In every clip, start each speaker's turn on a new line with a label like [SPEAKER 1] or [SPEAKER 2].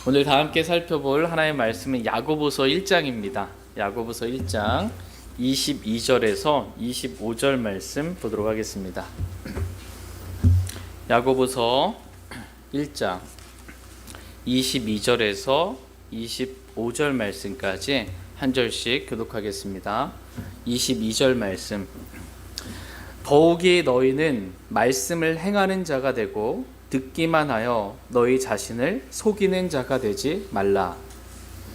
[SPEAKER 1] 오늘 다 함께 살펴볼 하나님의 말씀은 야고보서 1장입니다. 야고보서 1장 22절에서 25절 말씀 보도록 하겠습니다. 야고보서 1장 22절에서 25절 말씀까지 한 절씩 교독하겠습니다. 22절 말씀. 더욱이 너희는 말씀을 행하는 자가 되고 듣기만 하여 너희 자신을 속이는 자가 되지 말라.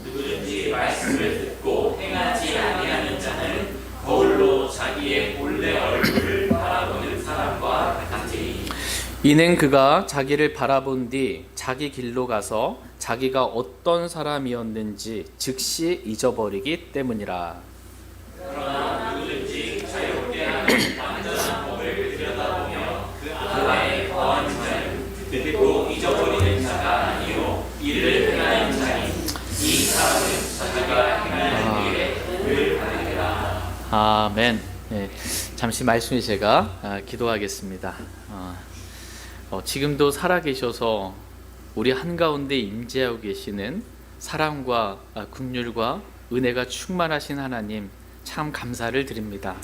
[SPEAKER 2] 누구든지 말씀을 듣고 행하지 아니하는 자는 거울로 자기의 본래 얼굴을 바라보는 사람과 같으니
[SPEAKER 1] 이는 그가 자기를 바라본 뒤 자기 길로 가서 자기가 어떤 사람이었는지 즉시 잊어버리기 때문이라.
[SPEAKER 2] 그러나 누구든지 자유롭게 하는 완전한 법을 들여다보며 그 안에 거하는 자는 듣고 잊어버리는 자가 아니요 이를 행하는 자니 이 사람은 자기가 행하는 일에 를 받으리라.
[SPEAKER 1] 아멘. 네, 잠시 말씀에 제가 기도하겠습니다. 지금도 살아계셔서 우리 한가운데 임재하고 계시는 사랑과 긍휼과 은혜가 충만하신 하나님, 참 감사를 드립니다.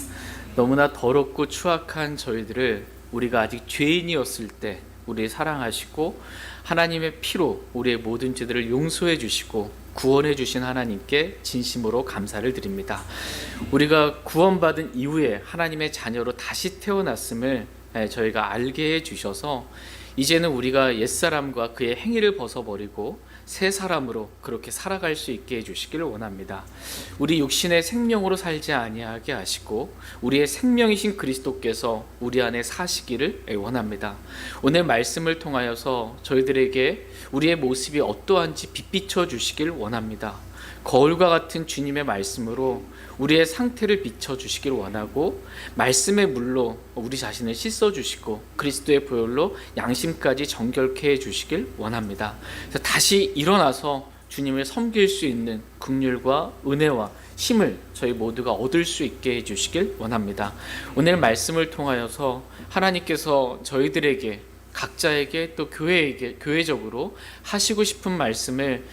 [SPEAKER 1] 너무나 더럽고 추악한 저희들을 우리가 아직 죄인이었을 때 우리 사랑하시고 하나님의 피로 우리의 모든 죄들을 용서해 주시고 구원해 주신 하나님께 진심으로 감사를 드립니다. 우리가 구원받은 이후에 하나님의 자녀로 다시 태어났음을 저희가 알게 해 주셔서 이제는 우리가 옛사람과 그의 행위를 벗어버리고 새 사람으로 그렇게 살아갈 수 있게 해주시기를 원합니다. 우리 육신의 생명으로 살지 아니하게 하시고 우리의 생명이신 그리스도께서 우리 안에 사시기를 원합니다. 오늘 말씀을 통하여서 저희들에게 우리의 모습이 어떠한지 빛비춰 주시길 원합니다. 거울과 같은 주님의 말씀으로 우리의 상태를 비춰주시길 원하고 말씀의 물로 우리 자신을 씻어주시고 그리스도의 보혈로 양심까지 정결케 해주시길 원합니다. 그래서 다시 일어나서 주님을 섬길 수 있는 긍휼과 은혜와 힘을 저희 모두가 얻을 수 있게 해주시길 원합니다. 오늘 말씀을 통하여서 하나님께서 저희들에게 각자에게 또 교회적으로 하시고 싶은 말씀을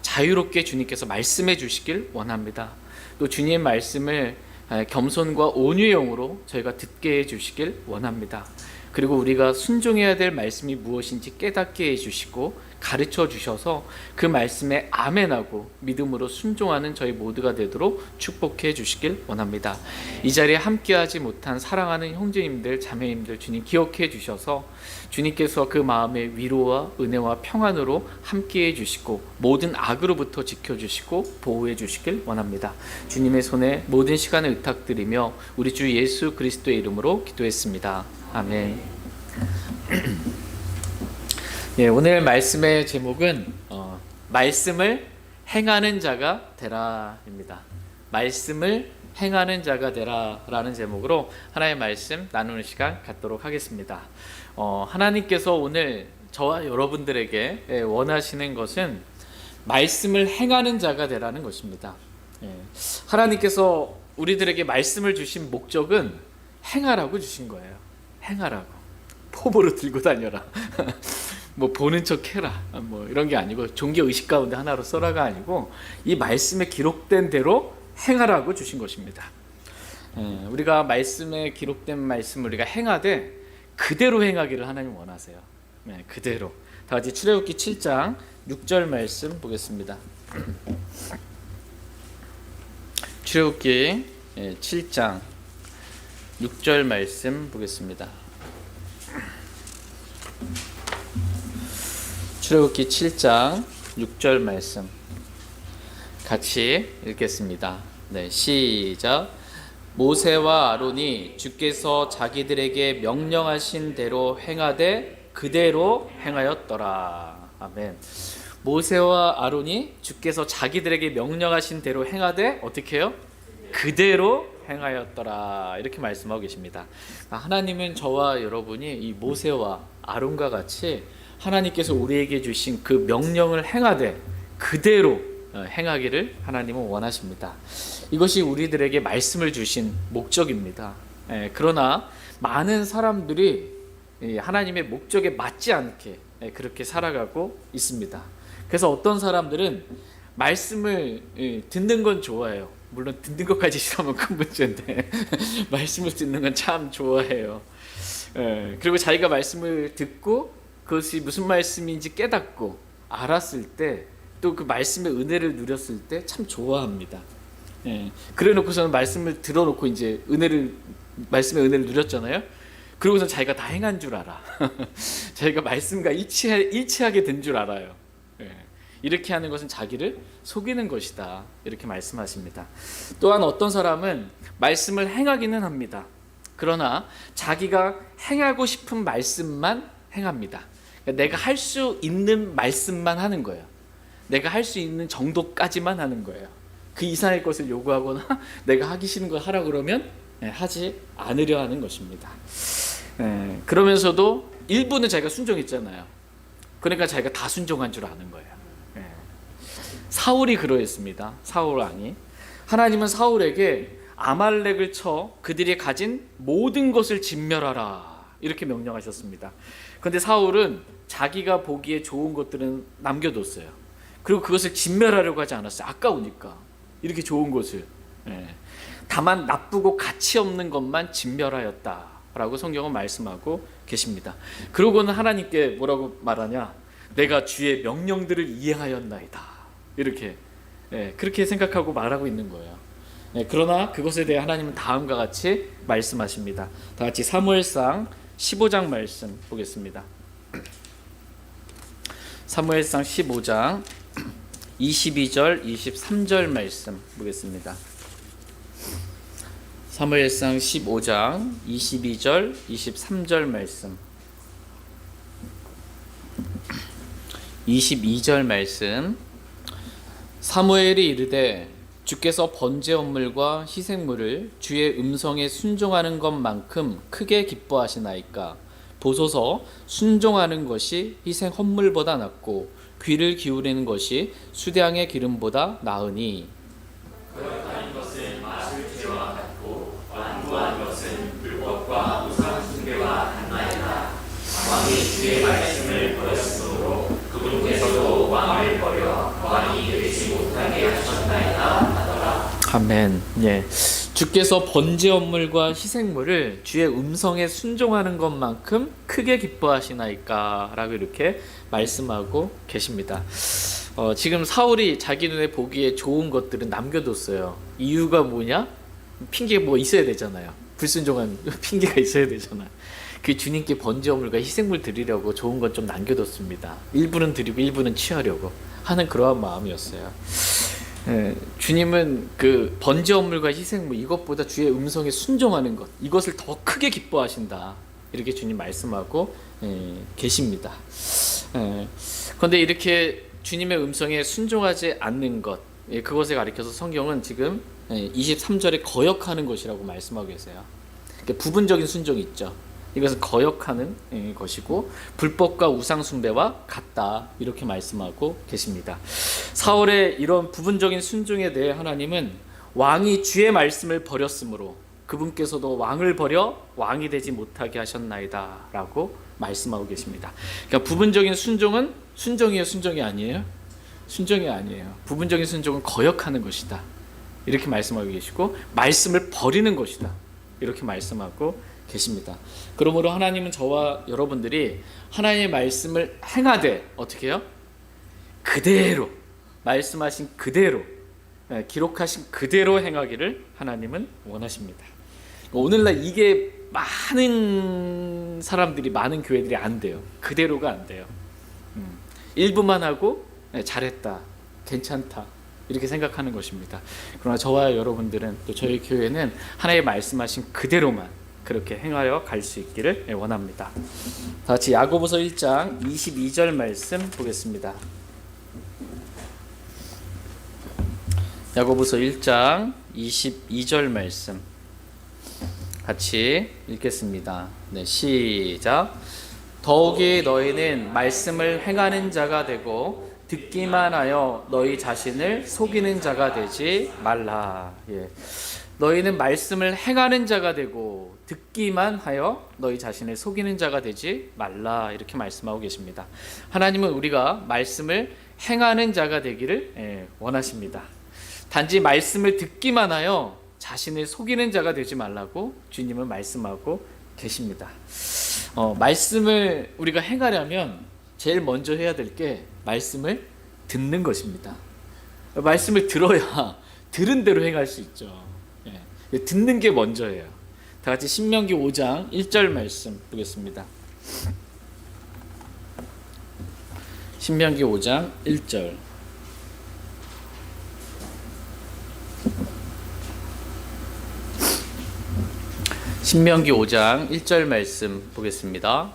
[SPEAKER 1] 자유롭게 주님께서 말씀해 주시길 원합니다. 또 주님의 말씀을 겸손과 온유의 영으로 저희가 듣게 해 주시길 원합니다. 그리고 우리가 순종해야 될 말씀이 무엇인지 깨닫게 해주시고 가르쳐 주셔서 그 말씀에 아멘하고 믿음으로 순종하는 저희 모두가 되도록 축복해 주시길 원합니다. 이 자리에 함께하지 못한 사랑하는 형제님들 자매님들 주님 기억해 주셔서 주님께서 그 마음의 위로와 은혜와 평안으로 함께해 주시고 모든 악으로부터 지켜주시고 보호해 주시길 원합니다. 주님의 손에 모든 시간을 의탁드리며 우리 주 예수 그리스도의 이름으로 기도했습니다. 아멘. 예, 오늘 말씀의 제목은 말씀을 행하는 자가 되라입니다. 말씀을 행하는 자가 되라라는 제목으로 하나님의 말씀 나누는 시간 갖도록 하겠습니다. 하나님께서 오늘 저와 여러분들에게 원하시는 것은 말씀을 행하는 자가 되라는 것입니다. 하나님께서 우리들에게 말씀을 주신 목적은 행하라고 주신 거예요. 행하라고. 포부로 들고 다녀라. 뭐 보는 척 해라. 뭐 이런 게 아니고 종교 의식 가운데 하나로 써라가 아니고 이 말씀에 기록된 대로 행하라고 주신 것입니다. 우리가 말씀에 기록된 말씀을 우리가 행하되 그대로 행하기를 하나님 원하세요. 그대로. 다 같이 출애굽기 7장 6절 말씀 보겠습니다. 출애굽기 7장 6절 말씀 보겠습니다. 출애굽기 7장 6절 말씀 같이 읽겠습니다. 네, 시작. 모세와 아론이 주께서 자기들에게 명령하신 대로 행하되 그대로 행하였더라. 아멘. 모세와 아론이 주께서 자기들에게 명령하신 대로 행하되 어떻게 해요? 그대로 행하였더라. 이렇게 말씀하고 계십니다. 하나님은 저와 여러분이 이 모세와 아론과 같이 하나님께서 우리에게 주신 그 명령을 행하되 그대로 행하기를 하나님은 원하십니다. 이것이 우리들에게 말씀을 주신 목적입니다. 그러나 많은 사람들이 하나님의 목적에 맞지 않게 그렇게 살아가고 있습니다. 그래서 어떤 사람들은 말씀을 듣는 건 좋아해요. 물론 듣는 것까지 싫어하면 큰 문제인데 말씀을 듣는 건 참 좋아해요. 그리고 자기가 말씀을 듣고 그것이 무슨 말씀인지 깨닫고 알았을 때 또 그 말씀의 은혜를 누렸을 때 참 좋아합니다. 그래놓고서는 말씀을 들어놓고 이제 말씀의 은혜를 누렸잖아요. 그러고서 자기가 다 행한 줄 알아. 자기가 말씀과 일치하게 된 줄 알아요. 이렇게 하는 것은 자기를 속이는 것이다. 이렇게 말씀하십니다. 또한 어떤 사람은 말씀을 행하기는 합니다. 그러나 자기가 행하고 싶은 말씀만 행합니다. 그러니까 내가 할 수 있는 말씀만 하는 거예요. 내가 할 수 있는 정도까지만 하는 거예요. 그 이상의 것을 요구하거나 내가 하기 싫은 걸 하라 그러면 하지 않으려 하는 것입니다. 그러면서도 일부는 자기가 순종했잖아요. 그러니까 자기가 다 순종한 줄 아는 거예요. 사울이 그러했습니다. 사울 왕이. 하나님은 사울에게 아말렉을 쳐 그들이 가진 모든 것을 진멸하라 이렇게 명령하셨습니다. 그런데 사울은 자기가 보기에 좋은 것들은 남겨뒀어요. 그리고 그것을 진멸하려고 하지 않았어요. 아까우니까 이렇게 좋은 것을. 다만 나쁘고 가치 없는 것만 진멸하였다라고 성경은 말씀하고 계십니다. 그러고는 하나님께 뭐라고 말하냐? 내가 주의 명령들을 이해하였나이다. 이렇게 그렇게 생각하고 말하고 있는 거예요. 그러나 그것에 대해 하나님은 다음과 같이 말씀하십니다. 다 같이 사무엘상 15장 말씀 보겠습니다. 사무엘상 15장 22절 23절 말씀 보겠습니다. 사무엘상 15장 22절 23절 말씀. 22절 말씀. 사무엘이 이르되 주께서 번제 업물과 희생물을 주의 음성에 순종하는 것만큼 크게 기뻐하시나이까. 보소서, 순종하는 것이 희생 헌물보다 낫고 귀를 기울이는 것이 수량의 기름보다 나으니.
[SPEAKER 2] 거역하는 것은 마술죄와 같고 완고한 것은 불법과 우상 숭배와 같나이다. 왕이 주의 말씀을 버렸으므로 그분께서도 왕을 버려 왕이 되지 못하게 하셨나이다 하더라.
[SPEAKER 1] 아멘. 주께서 번제 업물과 희생물을 주의 음성에 순종하는 것만큼 크게 기뻐하시나이까라고 이렇게 말씀하고 계십니다. 지금 사울이 자기 눈에 보기에 좋은 것들은 남겨뒀어요. 이유가 뭐냐? 핑계가 뭐 있어야 되잖아요. 불순종한 핑계가 있어야 되잖아요. 그 주님께 번제 업물과 희생물 드리려고 좋은 건 좀 남겨뒀습니다. 일부는 드리고 일부는 취하려고 하는 그러한 마음이었어요. 주님은 그 번제 업물과 희생물 이것보다 주의 음성에 순종하는 것 이것을 더 크게 기뻐하신다 이렇게 주님 말씀하고 계십니다. 그런데 이렇게 주님의 음성에 순종하지 않는 것 그것에 가리켜서 성경은 지금 23절에 거역하는 것이라고 말씀하고 계세요. 그러니까 부분적인 순종이 있죠. 이것은 거역하는 것이고 불법과 우상 숭배와 같다 이렇게 말씀하고 계십니다. 사울의 이런 부분적인 순종에 대해 하나님은 왕이 주의 말씀을 버렸으므로 그분께서도 왕을 버려 왕이 되지 못하게 하셨나이다 라고 말씀하고 계십니다. 그러니까 부분적인 순종은 순종이에요, 순종이 아니에요? 순종이 아니에요. 부분적인 순종은 거역하는 것이다 이렇게 말씀하고 계시고 말씀을 버리는 것이다 이렇게 말씀하고 계십니다. 그러므로 하나님은 저와 여러분들이 하나님의 말씀을 행하되 어떻게 해요? 그대로 말씀하신 그대로 기록하신 그대로 행하기를 하나님은 원하십니다. 오늘날 이게 많은 사람들이 많은 교회들이 안 돼요. 그대로가 안 돼요. 일부만 하고 잘했다, 괜찮다 이렇게 생각하는 것입니다. 그러나 저와 여러분들은 또 저희 교회는 하나님의 말씀하신 그대로만 그렇게 행하여 갈 수 있기를 원합니다. 다 같이 야고보서 1장 22절 말씀 보겠습니다. 야고보서 1장 22절 말씀 같이 읽겠습니다. 시작. 더욱이 너희는 말씀을 행하는 자가 되고 듣기만 하여 너희 자신을 속이는 자가 되지 말라. 너희는 말씀을 행하는 자가 되고 듣기만 하여 너희 자신을 속이는 자가 되지 말라 이렇게 말씀하고 계십니다. 하나님은 우리가 말씀을 행하는 자가 되기를 원하십니다. 단지 말씀을 듣기만 하여 자신을 속이는 자가 되지 말라고 주님은 말씀하고 계십니다. 말씀을 우리가 행하려면 제일 먼저 해야 될 게 말씀을 듣는 것입니다. 말씀을 들어야 들은 대로 행할 수 있죠. 듣는 게 먼저예요. 다 같이 신명기 5장 1절 말씀 보겠습니다. 신명기 5장 1절. 신명기 5장 1절 말씀 보겠습니다.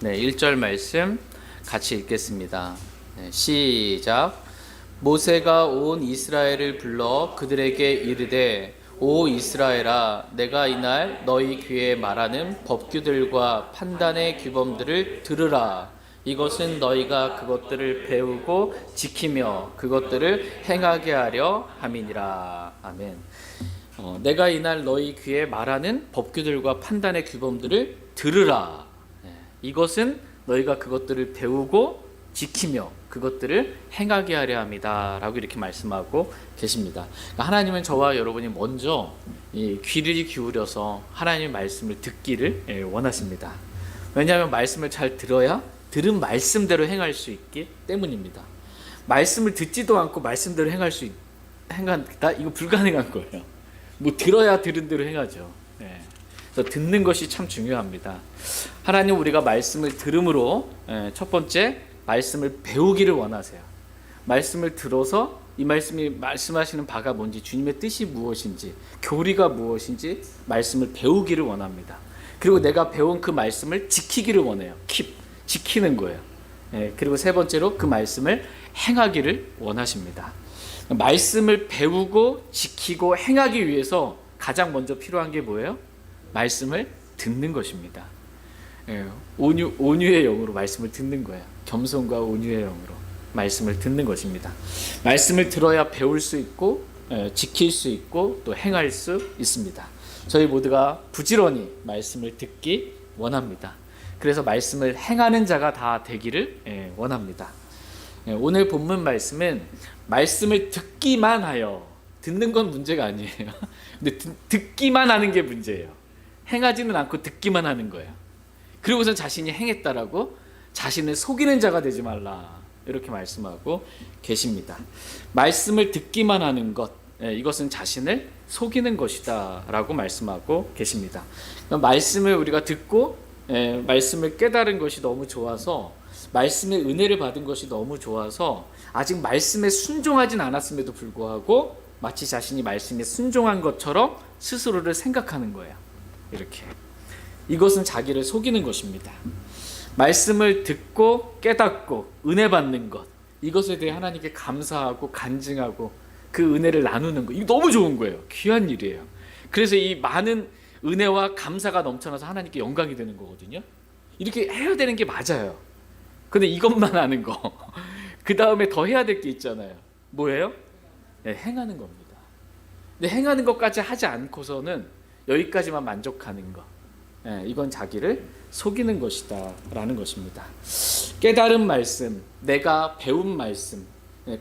[SPEAKER 1] 네, 1절 말씀 같이 읽겠습니다. 네, 시작. 모세가 온 이스라엘을 불러 그들에게 이르되 오 이스라엘아, 내가 이날 너희 귀에 말하는 법규들과 판단의 규범들을 들으라. 이것은 너희가 그것들을 배우고 지키며 그것들을 행하게 하려 함이니라. 아멘. 내가 이날 너희 귀에 말하는 법규들과 판단의 규범들을 들으라. 이것은 너희가 그것들을 배우고 지키며 그것들을 행하게 하려 합니다. 라고 이렇게 말씀하고 계십니다. 그러니까 하나님은 저와 여러분이 먼저 이 귀를 기울여서 하나님의 말씀을 듣기를 원하십니다. 왜냐하면 말씀을 잘 들어야 들은 말씀대로 행할 수 있기 때문입니다. 말씀을 듣지도 않고 말씀대로 행한다? 이거 불가능한 거예요. 뭐 들어야 들은 대로 행하죠. 그래서 듣는 것이 참 중요합니다. 하나님 우리가 말씀을 들음으로 첫 번째 말씀을 배우기를 원하세요. 말씀을 들어서 이 말씀이 말씀하시는 바가 뭔지, 주님의 뜻이 무엇인지, 교리가 무엇인지 말씀을 배우기를 원합니다. 그리고 내가 배운 그 말씀을 지키기를 원해요. 지키는 거예요. 그리고 세 번째로 그 말씀을 행하기를 원하십니다. 말씀을 배우고 지키고 행하기 위해서 가장 먼저 필요한 게 뭐예요? 말씀을 듣는 것입니다. 온유의 영으로 말씀을 듣는 거예요. 겸손과 온유의 영으로 말씀을 듣는 것입니다. 말씀을 들어야 배울 수 있고 지킬 수 있고 또 행할 수 있습니다. 저희 모두가 부지런히 말씀을 듣기 원합니다. 그래서 말씀을 행하는 자가 다 되기를 원합니다. 오늘 본문 말씀은 말씀을 듣기만 하여, 듣는 건 문제가 아니에요. 근데 듣기만 하는 게 문제예요. 행하지는 않고 듣기만 하는 거예요. 그리고선 자신이 행했다라고 자신을 속이는 자가 되지 말라, 이렇게 말씀하고 계십니다. 말씀을 듣기만 하는 것, 이것은 자신을 속이는 것이다 라고 말씀하고 계십니다. 말씀을 우리가 듣고 말씀을 깨달은 것이 너무 좋아서, 말씀의 은혜를 받은 것이 너무 좋아서 아직 말씀에 순종하진 않았음에도 불구하고 마치 자신이 말씀에 순종한 것처럼 스스로를 생각하는 거예요. 이렇게. 이것은 자기를 속이는 것입니다. 말씀을 듣고 깨닫고 은혜 받는 것, 이것에 대해 하나님께 감사하고 간증하고 그 은혜를 나누는 것, 이거 너무 좋은 거예요. 귀한 일이에요. 그래서 이 많은 은혜와 감사가 넘쳐나서 하나님께 영광이 되는 거거든요. 이렇게 해야 되는 게 맞아요. 근데 이것만 하는 거, 그 다음에 더 해야 될 게 있잖아요. 뭐예요? 행하는 겁니다. 근데 행하는 것까지 하지 않고서는 여기까지만 만족하는 것, 이건 자기를 속이는 것이다 라는 것입니다. 깨달은 말씀, 내가 배운 말씀,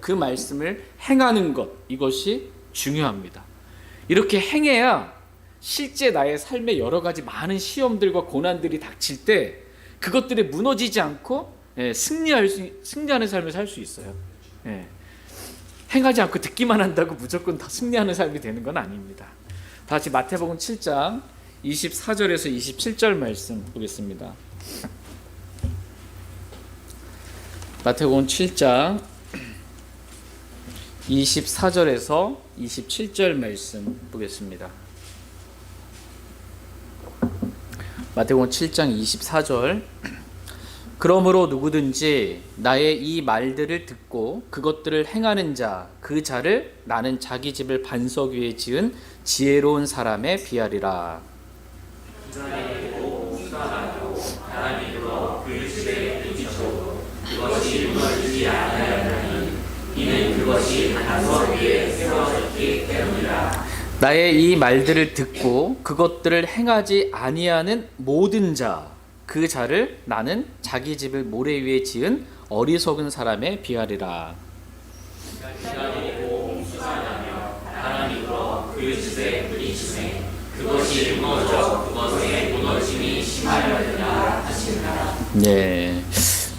[SPEAKER 1] 그 말씀을 행하는 것, 이것이 중요합니다. 이렇게 행해야 실제 나의 삶에 여러 가지 많은 시험들과 고난들이 닥칠 때 그것들이 무너지지 않고 승리하는 삶을 살 수 있어요. 행하지 않고 듣기만 한다고 무조건 다 승리하는 삶이 되는 건 아닙니다. 다 같이 마태복음 7장 24절에서 27절 말씀 보겠습니다. 마태복음 7장 24절에서 27절 말씀 보겠습니다. 마태복음 7장 24절. 그러므로 누구든지 나의 이 말들을 듣고 그것들을 행하는 자, 그 자를 나는 자기 집을 반석 위에 지은 지혜로운 사람에 비하리라. 그것이 무너지지 아니하였나니 이는 그것이 반석 위에 세워졌기 때문이라. 나의 이 말들을 듣고 그것들을 행하지 아니하는 모든 자, 그 자를 나는 자기 집을 모래 위에 지은 어리석은 사람에 비하리라.
[SPEAKER 2] 비가 내리고 홍수가 나며 바람이 불어 그 집에 부딪히매 그것이 무너져 그것의 무너짐이 심하려니라 하시니라.
[SPEAKER 1] 네.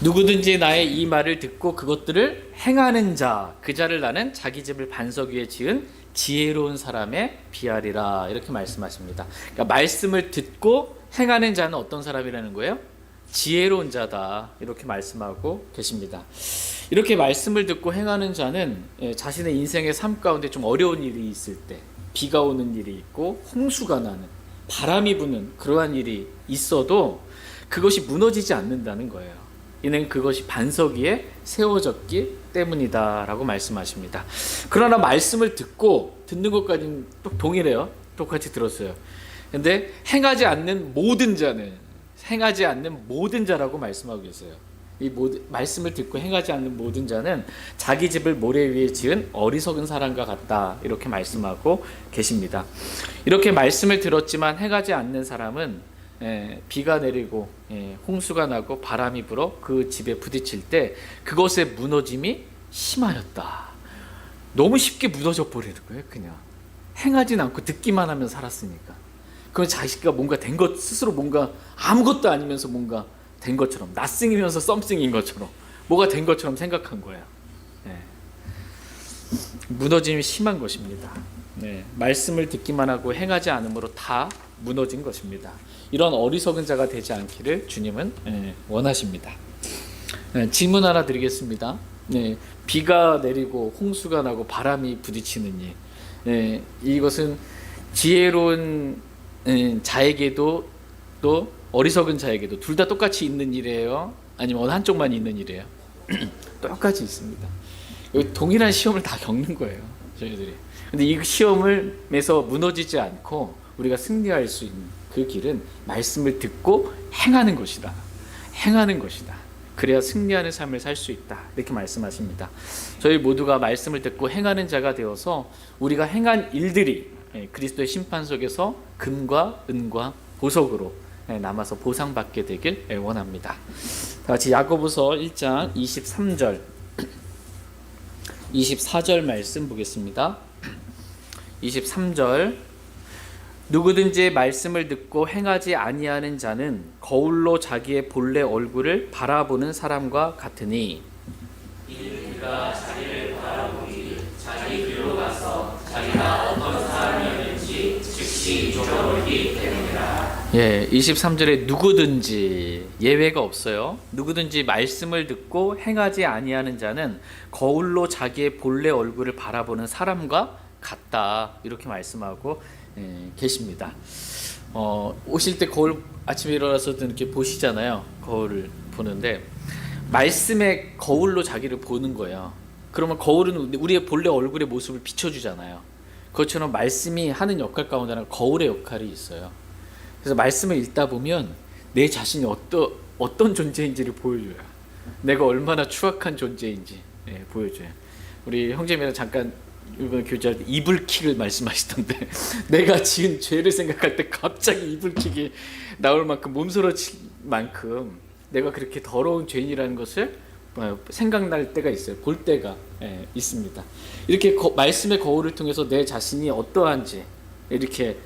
[SPEAKER 1] 누구든지 나의 이 말을 듣고 그것들을 행하는 자, 그 자를 나는 자기 집을 반석 위에 지은 지혜로운 사람에 비하리라. 이렇게 말씀하십니다. 그러니까 말씀을 듣고 행하는 자는 어떤 사람이라는 거예요? 지혜로운 자다. 이렇게 말씀하고 계십니다. 이렇게 말씀을 듣고 행하는 자는 자신의 인생의 삶 가운데 좀 어려운 일이 있을 때, 비가 오는 일이 있고 홍수가 나는, 바람이 부는 그러한 일이 있어도 그것이 무너지지 않는다는 거예요. 이는 그것이 반석 위에 세워졌기 때문이다 라고 말씀하십니다. 그러나 말씀을 듣는 것까지는 또 동일해요. 똑같이 들었어요. 근데 행하지 않는 모든 자라고 말씀하고 계세요. 이 말씀을 듣고 행하지 않는 모든 자는 자기 집을 모래 위에 지은 어리석은 사람과 같다. 이렇게 말씀하고 계십니다. 이렇게 말씀을 들었지만 행하지 않는 사람은 비가 내리고 홍수가 나고 바람이 불어 그 집에 부딪힐 때 그것의 무너짐이 심하였다. 너무 쉽게 무너져 버리는 거예요. 그냥 행하진 않고 듣기만 하면 살았으니까. 그건 자기가 뭔가 된 것, 스스로 뭔가 아무것도 아니면서 뭔가 된 것처럼, nothing이면서 something인 것처럼, 뭐가 된 것처럼 생각한 거예요. 무너짐이 심한 것입니다. 말씀을 듣기만 하고 행하지 않음으로 다 무너진 것입니다. 이런 어리석은 자가 되지 않기를 주님은 원하십니다. 질문 하나 드리겠습니다. 비가 내리고 홍수가 나고 바람이 부딪히는 일, 이것은 지혜로운 자에게도 또 어리석은 자에게도 둘 다 똑같이 있는 일이에요? 아니면 어느 한쪽만 있는 일이에요? 똑같이 있습니다. 동일한 시험을 다 겪는 거예요, 저희들이. 근데 이 시험에서 무너지지 않고 우리가 승리할 수 있는 그 길은 말씀을 듣고 행하는 것이다. 행하는 것이다. 그래야 승리하는 삶을 살 수 있다. 이렇게 말씀하십니다. 저희 모두가 말씀을 듣고 행하는 자가 되어서 우리가 행한 일들이 그리스도의 심판 속에서 금과 은과 보석으로 남아서 보상받게 되길 원합니다. 다 같이 야고보서 1장 23절 24절 말씀 보겠습니다. 23절 누구든지 말씀을 듣고 행하지 아니하는 자는 거울로 자기의 본래 얼굴을 바라보는 사람과 같으니
[SPEAKER 2] 이가 자기를 바라보기 자기 뒤로 가서 자기가 어떤 사람이었는지 즉시 잊어버리기 때문이라.
[SPEAKER 1] 23절에 누구든지 예외가 없어요. 누구든지 말씀을 듣고 행하지 아니하는 자는 거울로 자기의 본래 얼굴을 바라보는 사람과 같다. 이렇게 말씀하고 계십니다. 오실 때 거울 아침에 일어나서도 이렇게 보시잖아요. 거울을 보는데 말씀의 거울로 자기를 보는 거예요. 그러면 거울은 우리의 본래 얼굴의 모습을 비춰주잖아요. 그것처럼 말씀이 하는 역할 가운데는 거울의 역할이 있어요. 그래서 말씀을 읽다 보면 내 자신이 어떤 존재인지를 보여줘요. 내가 얼마나 추악한 존재인지 보여줘요. 우리 형제님이랑 잠깐 이번 교제할 때 이불킥을 말씀하시던데 내가 지은 죄를 생각할 때 갑자기 이불킥이 나올 만큼 몸서러칠 만큼 내가 그렇게 더러운 죄인이라는 것을 생각날 때가 있어요. 볼 때가 있습니다. 이렇게 말씀의 거울을 통해서 내 자신이 어떠한지 이렇게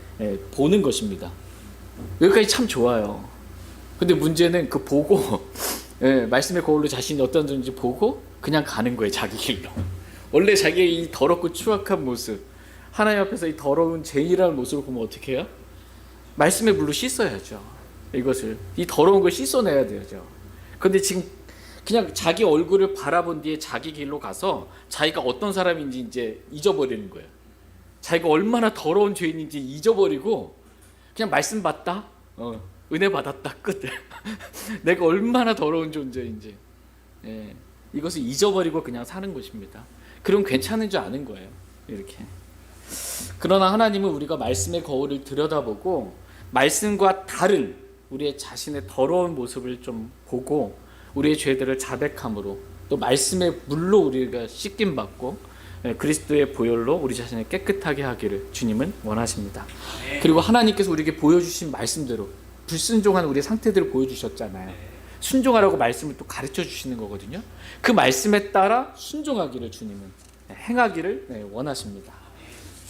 [SPEAKER 1] 보는 것입니다. 여기까지 참 좋아요. 근데 문제는 그 보고 말씀의 거울로 자신이 어떤지 보고 그냥 가는 거예요. 자기 길로. 원래 자기의 이 더럽고 추악한 모습, 하나님 앞에서 이 더러운 죄인이라는 모습을 보면 어떻게 해요? 말씀의 물로 씻어야죠. 이것을, 이 더러운 걸 씻어내야 되죠. 근데 지금 그냥 자기 얼굴을 바라본 뒤에 자기 길로 가서 자기가 어떤 사람인지 이제 잊어버리는 거예요. 자기가 얼마나 더러운 죄인인지 잊어버리고 그냥 말씀 받다, 은혜 받았다, 끝. 내가 얼마나 더러운 존재인지 이것을 잊어버리고 그냥 사는 것입니다. 그럼 괜찮은 줄 아는 거예요. 이렇게. 그러나 하나님은 우리가 말씀의 거울을 들여다보고 말씀과 다른 우리의 자신의 더러운 모습을 좀 보고 우리의 죄들을 자백함으로 또 말씀의 물로 우리가 씻김 받고 그리스도의 보혈로 우리 자신을 깨끗하게 하기를 주님은 원하십니다. 그리고 하나님께서 우리에게 보여주신 말씀대로 불순종한 우리의 상태들을 보여주셨잖아요. 순종하라고 말씀을 또 가르쳐 주시는 거거든요. 그 말씀에 따라 순종하기를 주님은 행하기를 원하십니다.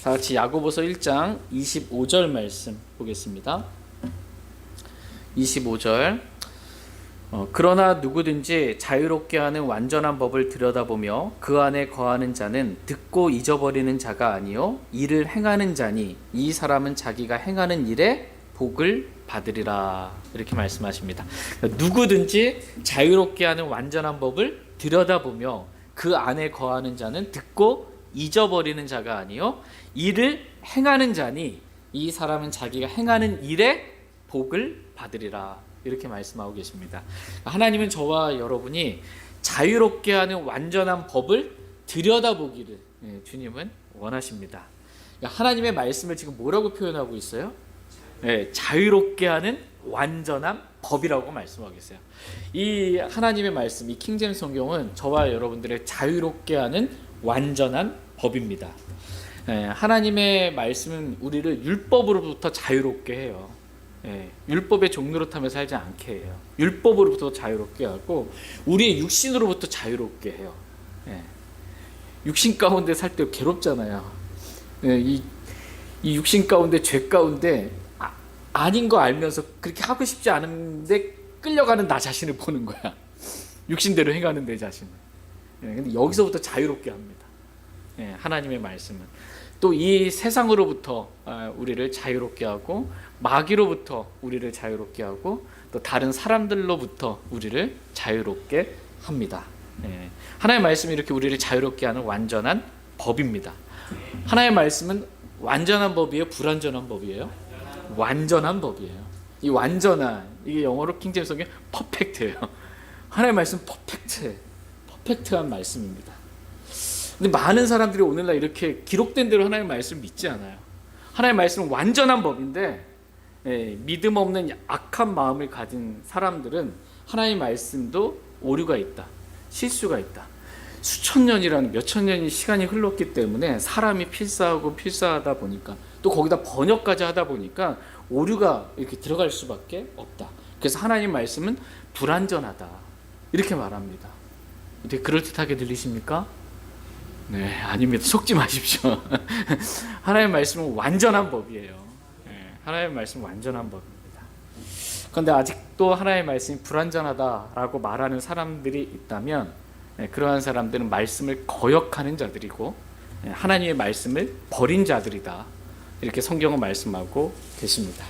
[SPEAKER 1] 다 같이 야고보서 1장 25절 말씀 보겠습니다. 25절 그러나 누구든지 자유롭게 하는 완전한 법을 들여다보며 그 안에 거하는 자는 듣고 잊어버리는 자가 아니요 이를 행하는 자니 이 사람은 자기가 행하는 일에 복을 받으리라 이렇게 말씀하십니다. 누구든지 자유롭게 하는 완전한 법을 들여다보며 그 안에 거하는 자는 듣고 잊어버리는 자가 아니요 이를 행하는 자니 이 사람은 자기가 행하는 일에 복을 받으리라 이렇게 말씀하고 계십니다. 하나님은 저와 여러분이 자유롭게 하는 완전한 법을 들여다보기를 주님은 원하십니다. 하나님의 말씀을 지금 뭐라고 표현하고 있어요? 자유롭게 하는 완전한 법이라고 말씀하고 있어요. 이 하나님의 말씀, 이 킹제임스 성경은 저와 여러분들의 자유롭게 하는 완전한 법입니다. 하나님의 말씀은 우리를 율법으로부터 자유롭게 해요. 율법의 종로로 타며 살지 않게 해요. 율법으로부터 자유롭게 하고 우리의 육신으로부터 자유롭게 해요. 육신 가운데 살 때 괴롭잖아요. 이 육신 가운데 죄 가운데 아닌 거 알면서 그렇게 하고 싶지 않은데 끌려가는 나 자신을 보는 거야. 육신대로 행하는 내 자신을. 근데 여기서부터 자유롭게 합니다. 하나님의 말씀은 또 이 세상으로부터 우리를 자유롭게 하고 마귀로부터 우리를 자유롭게 하고 또 다른 사람들로부터 우리를 자유롭게 합니다. 하나님의 말씀이 이렇게 우리를 자유롭게 하는 완전한 법입니다. 하나님의 말씀은 완전한 법이에요? 불완전한 법이에요? 완전한 법이에요. 이 완전한, 이게 영어로 킹제임스 성경 퍼펙트예요. 하나님의 말씀 퍼펙트한 말씀입니다. 근데 많은 사람들이 오늘날 이렇게 기록된 대로 하나님의 말씀을 믿지 않아요. 하나님의 말씀은 완전한 법인데 믿음 없는 악한 마음을 가진 사람들은 하나님의 말씀도 오류가 있다, 실수가 있다. 수천 년이라는 몇천 년의 시간이 흘렀기 때문에 사람이 필사하다 보니까 또 거기다 번역까지 하다 보니까 오류가 이렇게 들어갈 수밖에 없다. 그래서 하나님 말씀은 불완전하다 이렇게 말합니다. 어떻게 그럴듯하게 들리십니까? 네, 아닙니다. 속지 마십시오. 하나님 말씀은 완전한 법이에요. 하나님 말씀은 완전한 법입니다. 그런데 아직도 하나님 말씀이 불완전하다라고 말하는 사람들이 있다면 그러한 사람들은 말씀을 거역하는 자들이고 하나님의 말씀을 버린 자들이다. 이렇게 성경은 말씀하고 계십니다.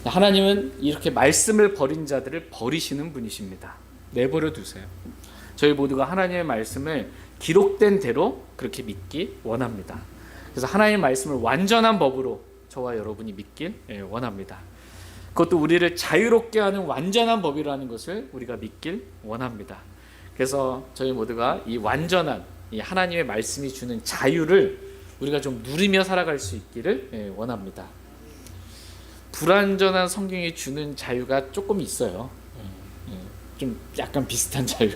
[SPEAKER 1] 하나님은 이렇게 말씀을 버린 자들을 버리시는 분이십니다. 내버려 두세요. 저희 모두가 하나님의 말씀을 기록된 대로 그렇게 믿기 원합니다. 그래서 하나님의 말씀을 완전한 법으로 저와 여러분이 믿길 원합니다. 그것도 우리를 자유롭게 하는 완전한 법이라는 것을 우리가 믿길 원합니다. 그래서 저희 모두가 이 완전한 이 하나님의 말씀이 주는 자유를 우리가 좀 누리며 살아갈 수 있기를 원합니다. 불완전한 성경이 주는 자유가 조금 있어요. 좀 약간 비슷한 자유.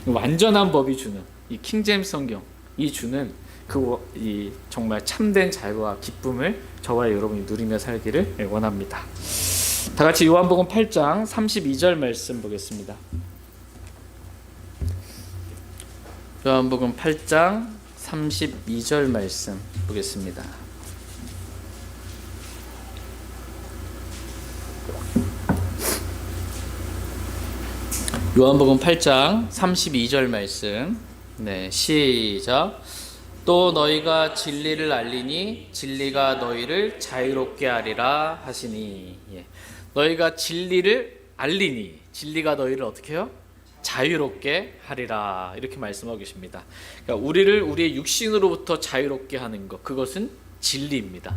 [SPEAKER 1] 완전한 법이 주는 이 킹제임스 성경이 주는 이 정말 참된 자유와 기쁨을 저와 여러분이 누리며 살기를 원합니다. 다 같이 요한복음 8장 32절 말씀 보겠습니다. 요한복음 8장 32절 말씀 보겠습니다. 요한복음 8장 32절 말씀. 네, 시작. 또 너희가 진리를 알리니 진리가 너희를 자유롭게 하리라 하시니. 너희가 진리를 알리니 진리가 너희를 어떻게 해요? 자유롭게 하리라 이렇게 말씀하고 계십니다. 그러니까 우리를 우리의 육신으로부터 자유롭게 하는 것, 그것은 진리입니다.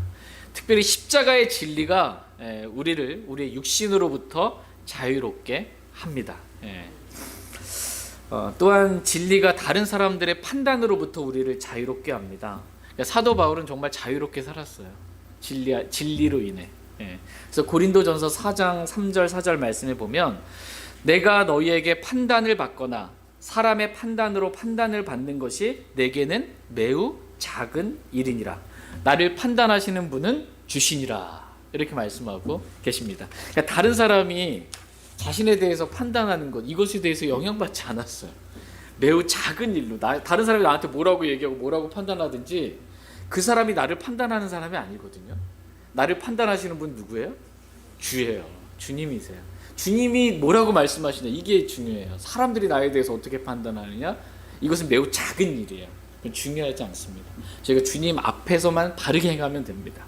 [SPEAKER 1] 특별히 십자가의 진리가 우리를 우리의 육신으로부터 자유롭게 합니다. 또한 진리가 다른 사람들의 판단으로부터 우리를 자유롭게 합니다. 그러니까 사도 바울은 정말 자유롭게 살았어요. 진리로 인해. 그래서 고린도전서 4장 3절 4절 말씀에 보면 내가 너희에게 판단을 받거나 사람의 판단으로 판단을 받는 것이 내게는 매우 작은 일이니라. 나를 판단하시는 분은 주시니라. 이렇게 말씀하고 계십니다. 그러니까 다른 사람이 자신에 대해서 판단하는 것, 이것에 대해서 영향받지 않았어요. 매우 작은 일로 다른 사람이 나한테 뭐라고 얘기하고 뭐라고 판단하든지 그 사람이 나를 판단하는 사람이 아니거든요. 나를 판단하시는 분 누구예요? 주예요. 주님이세요. 주님이 뭐라고 말씀하시냐, 이게 중요해요. 사람들이 나에 대해서 어떻게 판단하느냐, 이것은 매우 작은 일이에요. 중요하지 않습니다. 저희가 주님 앞에서만 바르게 행하면 됩니다.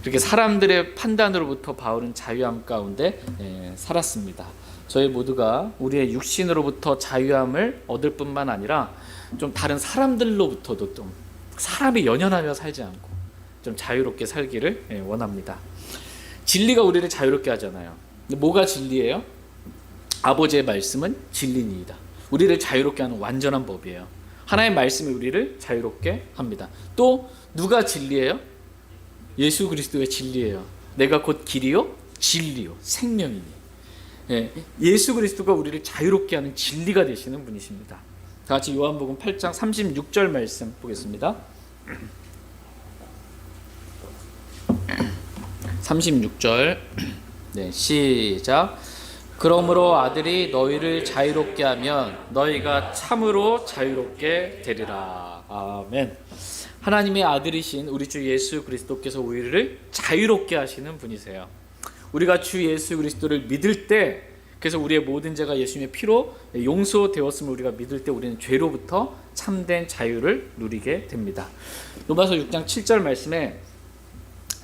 [SPEAKER 1] 그렇게 사람들의 판단으로부터 바울은 자유함 가운데 살았습니다. 저희 모두가 우리의 육신으로부터 자유함을 얻을 뿐만 아니라 좀 다른 사람들로부터도 좀 사람이 연연하며 살지 않고 좀 자유롭게 살기를 원합니다. 진리가 우리를 자유롭게 하잖아요. 근데 뭐가 진리예요? 아버지의 말씀은 진리니이다. 우리를 자유롭게 하는 완전한 법이에요. 하나님의 말씀이 우리를 자유롭게 합니다. 또 누가 진리예요? 예수 그리스도의 진리예요. 내가 곧 길이요 진리요 생명이니. 예수 그리스도가 우리를 자유롭게 하는 진리가 되시는 분이십니다. 다 같이 요한복음 8장 36절 말씀 보겠습니다. 36절 시작. 그러므로 아들이 너희를 자유롭게 하면 너희가 참으로 자유롭게 되리라. 아멘. 하나님의 아들이신 우리 주 예수 그리스도께서 우리를 자유롭게 하시는 분이세요. 우리가 주 예수 그리스도를 믿을 때, 그래서 우리의 모든 죄가 예수님의 피로 용서되었음을 우리가 믿을 때 우리는 죄로부터 참된 자유를 누리게 됩니다. 로마서 6장 7절 말씀에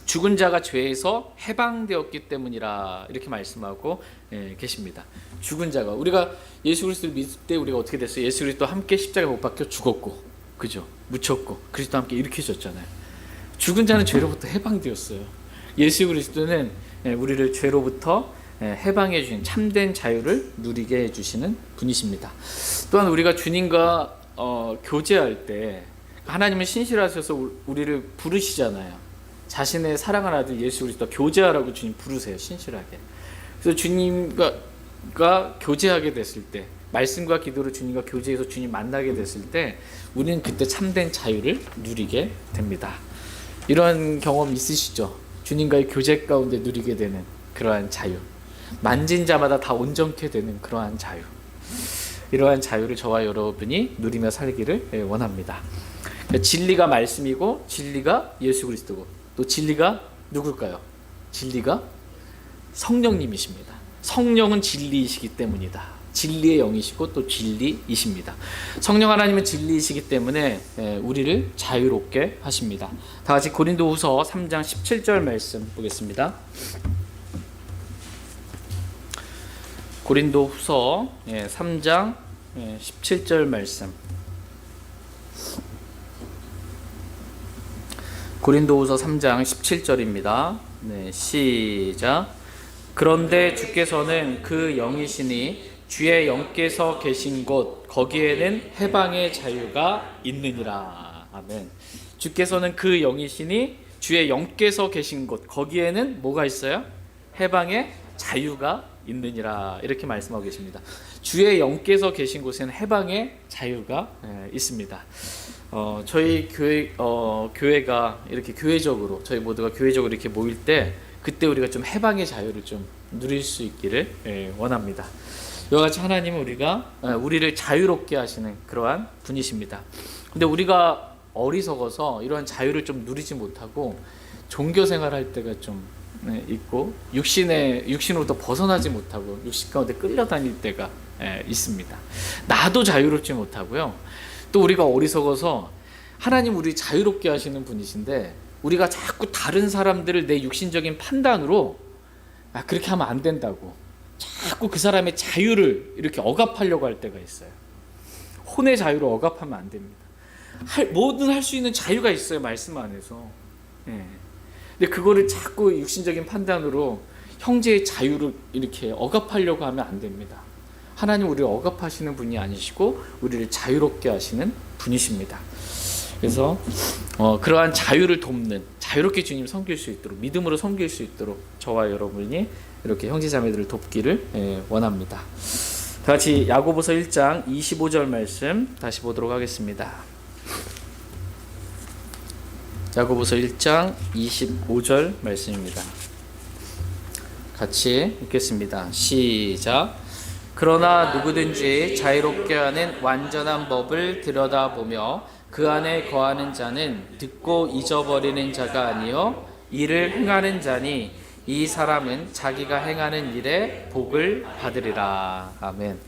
[SPEAKER 1] 죽은 자가 죄에서 해방되었기 때문이라 이렇게 말씀하고 계십니다. 죽은 자가, 우리가 예수 그리스도를 믿을 때 우리가 어떻게 됐어요? 예수 그리스도와 함께 십자가에 못 박혀 죽었고, 그죠? 묻혔고 그리스도와 함께 일으키셨잖아요. 죽은 자는 죄로부터 해방되었어요. 예수 그리스도는 우리를 죄로부터 해방해 주신 참된 자유를 누리게 해주시는 분이십니다. 또한 우리가 주님과 교제할 때 하나님은 신실하셔서 우리를 부르시잖아요. 자신의 사랑하는 아들 예수 그리스도와 교제하라고 주님 부르세요. 신실하게. 그래서 주님과 교제하게 됐을 때, 말씀과 기도로 주님과 교제해서 주님 만나게 됐을 때 우리는 그때 참된 자유를 누리게 됩니다. 이런 경험 있으시죠? 주님과의 교제 가운데 누리게 되는 그러한 자유, 만진 자마다 다 온전케 되는 그러한 자유, 이러한 자유를 저와 여러분이 누리며 살기를 원합니다. 진리가 말씀이고 진리가 예수 그리스도고 또 진리가 누굴까요? 진리가 성령님이십니다. 성령은 진리이시기 때문이다. 진리의 영이시고 또 진리이십니다. 성령 하나님은 진리이시기 때문에 우리를 자유롭게 하십니다. 다 같이 고린도후서 3장 17절 말씀 보겠습니다. 고린도후서 3장 17절 말씀. 고린도후서 3장 17절입니다. 시작. 그런데 주께서는 그 영이시니 주의 영께서 계신 곳 거기에는 해방의 자유가 있느니라. 아멘. 주께서는 그 영이시니 주의 영께서 계신 곳 거기에는 뭐가 있어요? 해방의 자유가 있느니라. 이렇게 말씀하고 계십니다. 주의 영께서 계신 곳에는 해방의 자유가 있습니다. 저희 교회가 이렇게 교회적으로, 저희 모두가 교회적으로 이렇게 모일 때 그때 우리가 좀 해방의 자유를 좀 누릴 수 있기를 원합니다. 이와 같이 하나님은 우리를 자유롭게 하시는 그러한 분이십니다. 근데 우리가 어리석어서 이러한 자유를 좀 누리지 못하고 종교 생활할 때가 좀 있고 육신으로부터 벗어나지 못하고 육신 가운데 끌려다닐 때가 있습니다. 나도 자유롭지 못하고요. 또 우리가 어리석어서 하나님 우리 자유롭게 하시는 분이신데 우리가 자꾸 다른 사람들을 내 육신적인 판단으로 그렇게 하면 안 된다고 자꾸 그 사람의 자유를 이렇게 억압하려고 할 때가 있어요. 혼의 자유를 억압하면 안 됩니다. 뭐든 할 수 있는 자유가 있어요, 말씀 안에서. 근데 그거를 자꾸 육신적인 판단으로 형제의 자유를 이렇게 억압하려고 하면 안 됩니다. 하나님 우리를 억압하시는 분이 아니시고 우리를 자유롭게 하시는 분이십니다. 그래서 그러한 자유를 돕는, 자유롭게 주님 섬길 수 있도록, 믿음으로 섬길 수 있도록 저와 여러분이 이렇게 형제자매들을 돕기를 원합니다. 다 같이 야고보서 1장 25절 말씀 다시 보도록 하겠습니다. 야고보서 1장 25절 말씀입니다. 같이 읽겠습니다. 시작. 그러나 누구든지 자유롭게 하는 완전한 법을 들여다보며 그 안에 거하는 자는 듣고 잊어버리는 자가 아니요 이를 행하는 자니 이 사람은 자기가 행하는 일에 복을 받으리라. 아멘.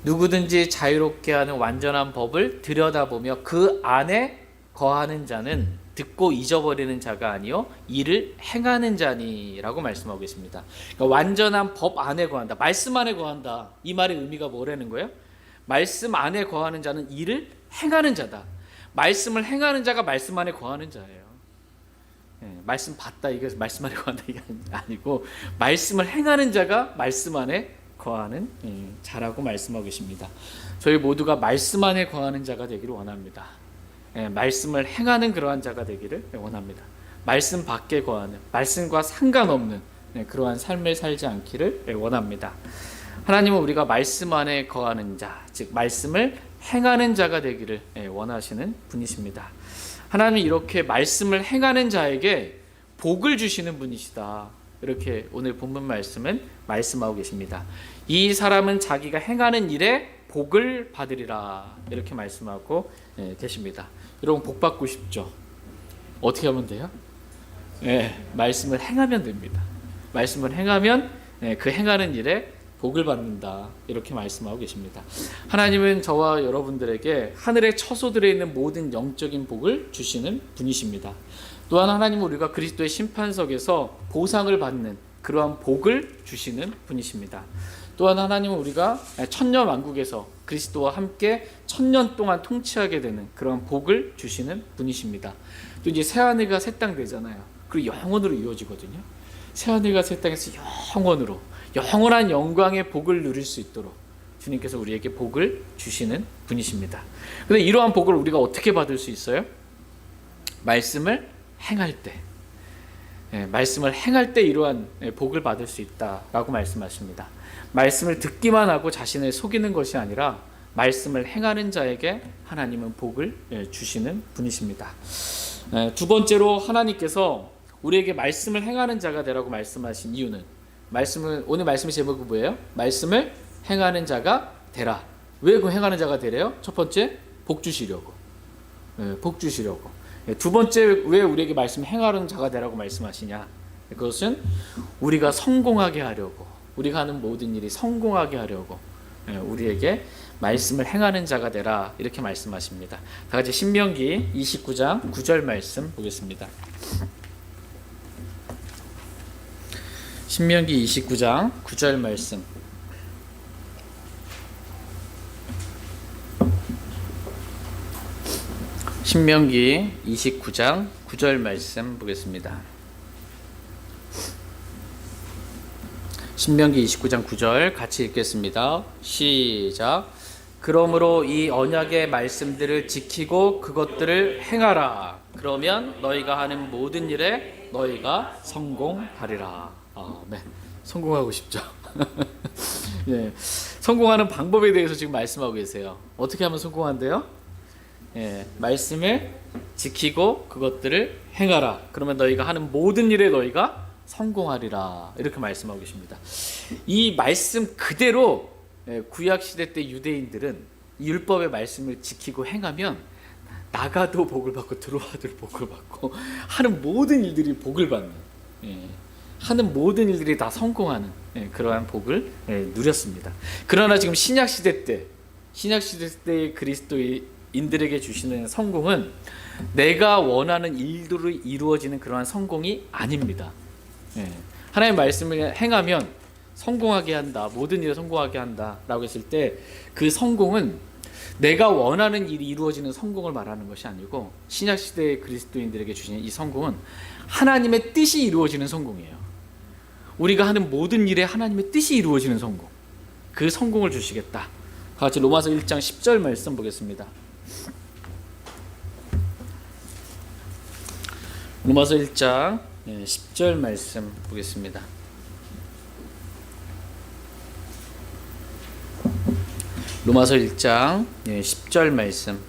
[SPEAKER 1] 누구든지 자유롭게 하는 완전한 법을 들여다보며 그 안에 거하는 자는 듣고 잊어버리는 자가 아니요 이를 행하는 자니라고 말씀하고 계십니다. 그러니까 완전한 법 안에 거한다. 말씀 안에 거한다. 이 말의 의미가 뭐라는 거예요? 말씀 안에 거하는 자는 이를 행하는 자다. 말씀을 행하는 자가 말씀 안에 거하는 자예요. 말씀 받다 이게 말씀 안에 거한다 이게 아니고 말씀을 행하는 자가 말씀 안에 거하는 자라고 말씀하고 계십니다. 저희 모두가 말씀 안에 거하는 자가 되기를 원합니다. 말씀을 행하는 그러한 자가 되기를 원합니다. 말씀 밖에 거하는, 말씀과 상관없는 그러한 삶을 살지 않기를 원합니다. 하나님은 우리가 말씀 안에 거하는 자, 즉 말씀을 행하는 자가 되기를 원하시는 분이십니다. 하나님은 이렇게 말씀을 행하는 자에게 복을 주시는 분이시다. 이렇게 오늘 본문 말씀은 말씀하고 계십니다. 이 사람은 자기가 행하는 일에 복을 받으리라. 이렇게 말씀하고 계십니다. 여러분 복 받고 싶죠? 어떻게 하면 돼요? 말씀을 행하면 됩니다. 말씀을 행하면 그 행하는 일에 복을 받는다. 이렇게 말씀하고 계십니다. 하나님은 저와 여러분들에게 하늘의 처소들에 있는 모든 영적인 복을 주시는 분이십니다. 또한 하나님은 우리가 그리스도의 심판석에서 보상을 받는 그러한 복을 주시는 분이십니다. 또한 하나님은 우리가 천년왕국에서 그리스도와 함께 천년 동안 통치하게 되는 그런 복을 주시는 분이십니다. 또 이제 새하늘과 새 땅 되잖아요. 그리고 영원으로 이루어지거든요. 새하늘과 새 땅에서 영원으로 영원한 영광의 복을 누릴 수 있도록 주님께서 우리에게 복을 주시는 분이십니다. 그런데 이러한 복을 우리가 어떻게 받을 수 있어요? 말씀을 행할 때, 말씀을 행할 때 이러한 복을 받을 수 있다라고 말씀하십니다. 말씀을 듣기만 하고 자신을 속이는 것이 아니라 말씀을 행하는 자에게 하나님은 복을 주시는 분이십니다. 두 번째로 하나님께서 우리에게 말씀을 행하는 자가 되라고 말씀하신 이유는 오늘 말씀의 제목이 뭐예요? 말씀을 행하는 자가 되라. 왜 그 행하는 자가 되래요? 첫 번째, 복 주시려고. 복 주시려고. 두 번째, 왜 우리에게 말씀 행하는 자가 되라고 말씀하시냐? 그것은 우리가 성공하게 하려고, 우리가 하는 모든 일이 성공하게 하려고 우리에게 말씀을 행하는 자가 되라. 이렇게 말씀하십니다. 다 같이 신명기 29장 9절 말씀 보겠습니다. 신명기 29장 9절 말씀. 신명기 29장 9절 말씀 보겠습니다. 신명기 29장 9절 같이 읽겠습니다. 시작. 그러므로 이 언약의 말씀들을 지키고 그것들을 행하라. 그러면 너희가 하는 모든 일에 너희가 성공하리라. 네. 성공하고 싶죠. 예, 성공하는 방법에 대해서 지금 말씀하고 계세요. 어떻게 하면 성공한대요? 말씀을 지키고 그것들을 행하라. 그러면 너희가 하는 모든 일에 너희가 성공하리라. 이렇게 말씀하고 계십니다. 이 말씀 그대로 구약시대 때 유대인들은 율법의 말씀을 지키고 행하면 나가도 복을 받고 들어와도 복을 받고 하는 모든 일들이 복을 받는, 하는 모든 일들이 다 성공하는 그러한 복을 누렸습니다. 그러나 지금 신약시대 때 그리스도인들에게 주시는 성공은 내가 원하는 일들이 이루어지는 그러한 성공이 아닙니다. 하나님의 말씀을 행하면 성공하게 한다, 모든 일을 성공하게 한다 라고 했을 때 그 성공은 내가 원하는 일이 이루어지는 성공을 말하는 것이 아니고 신약시대의 그리스도인들에게 주시는 이 성공은 하나님의 뜻이 이루어지는 성공이에요. 우리가 하는 모든 일에 하나님의 뜻이 이루어지는 성공, 그 성공을 주시겠다. 같이 로마서 1장 10절 말씀 보겠습니다. 로마서 1장 10절 말씀 보겠습니다. 로마서 1장 10절 말씀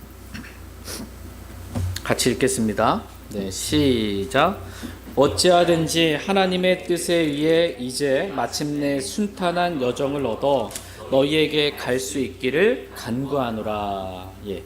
[SPEAKER 1] 같이 읽겠습니다. 시작. 어찌하든지 하나님의 뜻에 의해 이제 마침내 순탄한 여정을 얻어 너희에게 갈 수 있기를 간구하노라. 예.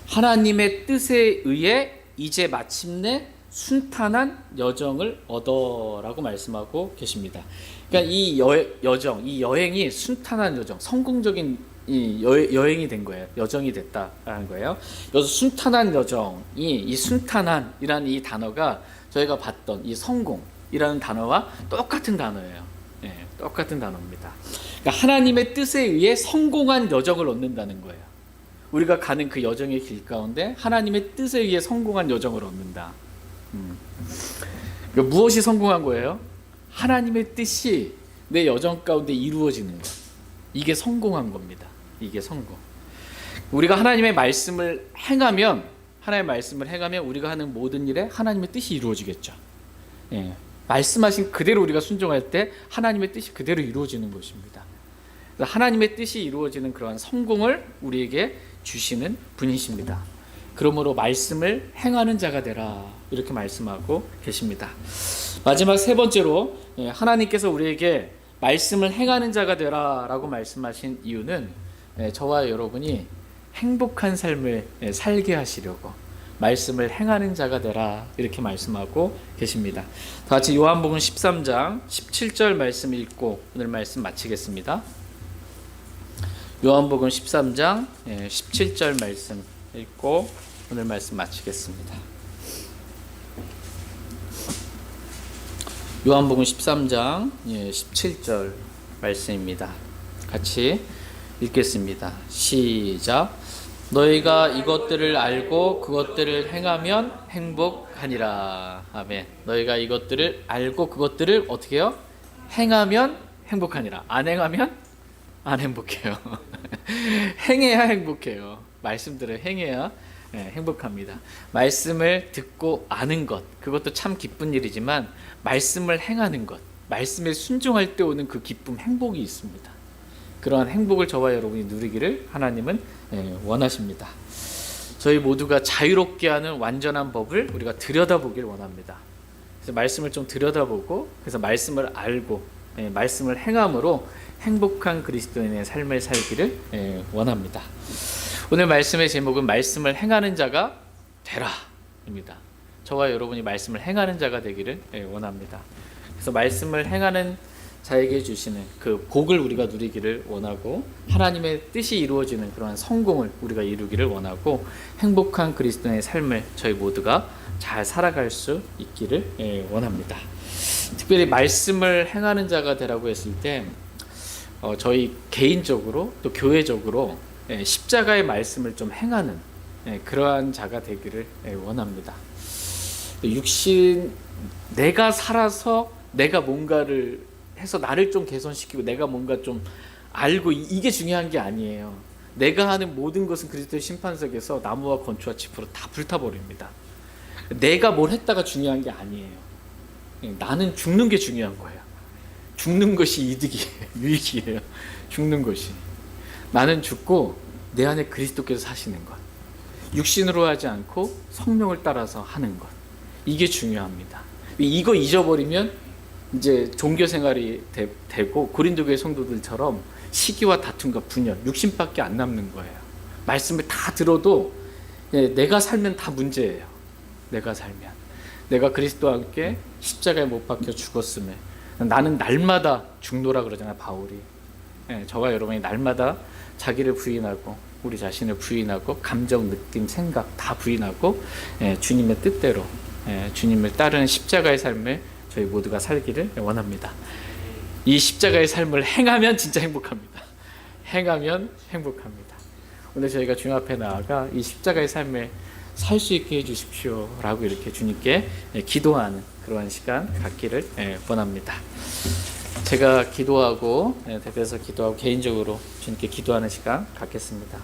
[SPEAKER 1] 하나님의 뜻에 의해 이제 마침내 순탄한 여정을 얻어라고 말씀하고 계십니다. 그러니까 이 여정, 이 여행이 순탄한 여정, 성공적인 이 여행이 된 거예요. 여정이 됐다라는 거예요. 여기서 순탄한 여정이, 이 순탄한이라는 이 단어가 저희가 봤던 이 성공이라는 단어와 똑같은 단어예요. 네, 똑같은 단어입니다. 그러니까 하나님의 뜻에 의해 성공한 여정을 얻는다는 거예요. 우리가 가는 그 여정의 길 가운데 하나님의 뜻에 의해 성공한 여정을 얻는다. 그러니까 무엇이 성공한 거예요? 하나님의 뜻이 내 여정 가운데 이루어지는 것. 이게 성공한 겁니다. 이게 성공. 우리가 하나님의 말씀을 행하면 우리가 하는 모든 일에 하나님의 뜻이 이루어지겠죠. 예. 말씀하신 그대로 우리가 순종할 때 하나님의 뜻이 그대로 이루어지는 것입니다. 그래서 하나님의 뜻이 이루어지는 그러한 성공을 우리에게 주시는 분이십니다. 그러므로 말씀을 행하는 자가 되라, 이렇게 말씀하고 계십니다. 마지막 세 번째로, 하나님께서 우리에게 말씀을 행하는 자가 되라 라고 말씀하신 이유는 저와 여러분이 행복한 삶을 살게 하시려고 말씀을 행하는 자가 되라, 이렇게 말씀하고 계십니다. 다 같이 요한복음 13장 17절 말씀 읽고 오늘 말씀 마치겠습니다. 요한복음 13장 17절 말씀 읽고 오늘 말씀 마치겠습니다. 요한복음 13장 17절 말씀입니다. 같이 읽겠습니다. 시작. 너희가 이것들을 알고 그것들을 행하면 행복하니라. 아멘. 너희가 이것들을 알고 그것들을 어떻게 해요? 행하면 행복하니라. 안 행하면 안 행복해요. 행해야 행복해요. 말씀들을 행해야 행복합니다. 말씀을 듣고 아는 것, 그것도 참 기쁜 일이지만 말씀을 행하는 것, 말씀에 순종할 때 오는 그 기쁨, 행복이 있습니다. 그러한 행복을 저와 여러분이 누리기를 하나님은 원하십니다. 저희 모두가 자유롭게 하는 완전한 법을 우리가 들여다보길 원합니다. 그래서 말씀을 좀 들여다보고, 그래서 말씀을 알고 말씀을 행함으로 행복한 그리스도인의 삶을 살기를 원합니다. 오늘 말씀의 제목은 말씀을 행하는 자가 되라입니다. 저와 여러분이 말씀을 행하는 자가 되기를 원합니다. 그래서 말씀을 행하는 자에게 주시는 그 복을 우리가 누리기를 원하고, 하나님의 뜻이 이루어지는 그러한 성공을 우리가 이루기를 원하고, 행복한 그리스도인의 삶을 저희 모두가 잘 살아갈 수 있기를 원합니다. 특별히 말씀을 행하는 자가 되라고 했을 때 저희 개인적으로 또 교회적으로 십자가의 말씀을 좀 행하는 그러한 자가 되기를 원합니다. 육신, 내가 살아서 내가 뭔가를 해서 나를 좀 개선시키고 내가 뭔가 좀 알고, 이게 중요한 게 아니에요. 내가 하는 모든 것은 그리스도의 심판석에서 나무와 건초와 짚으로 다 불타버립니다. 내가 뭘 했다가 중요한 게 아니에요. 나는 죽는 게 중요한 거예요. 죽는 것이 이득이에요. 유익이에요. 죽는 것이. 나는 죽고 내 안에 그리스도께서 사시는 것, 육신으로 하지 않고 성령을 따라서 하는 것, 이게 중요합니다. 이거 잊어버리면 이제 종교 생활이 되고 고린도교회 성도들처럼 시기와 다툼과 분열, 육신밖에 안 남는 거예요. 말씀을 다 들어도 내가 살면 다 문제예요. 내가 살면, 내가 그리스도와 함께 십자가에 못 박혀 죽었음에 나는 날마다 죽노라 그러잖아요, 바울이. 저와 여러분이 날마다 자기를 부인하고 우리 자신을 부인하고 감정, 느낌, 생각 다 부인하고 주님의 뜻대로 주님을 따르는 십자가의 삶을 저희 모두가 살기를 원합니다. 이 십자가의 삶을 행하면 진짜 행복합니다. 행하면 행복합니다. 오늘 저희가 주님 앞에 나아가 이 십자가의 삶을 살 수 있게 해주십시오 라고 이렇게 주님께 기도하는 그러한 시간 갖기를 원합니다. 제가 기도하고 대표해서 기도하고 개인적으로 주님께 기도하는 시간 갖겠습니다.